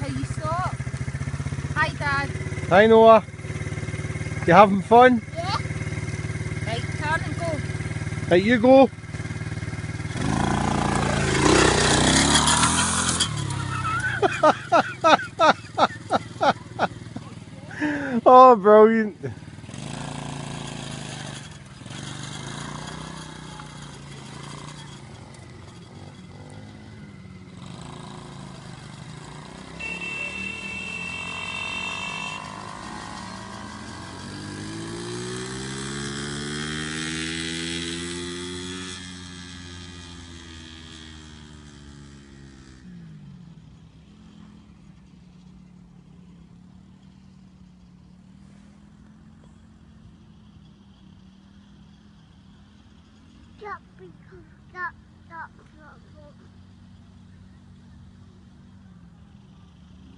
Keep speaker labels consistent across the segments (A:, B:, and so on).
A: until you stop. Hi, Dad.
B: Hi, Noah. You having fun?
A: Yeah. Right, turn and go.
B: Right, you go. Oh, brilliant.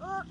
C: Oh,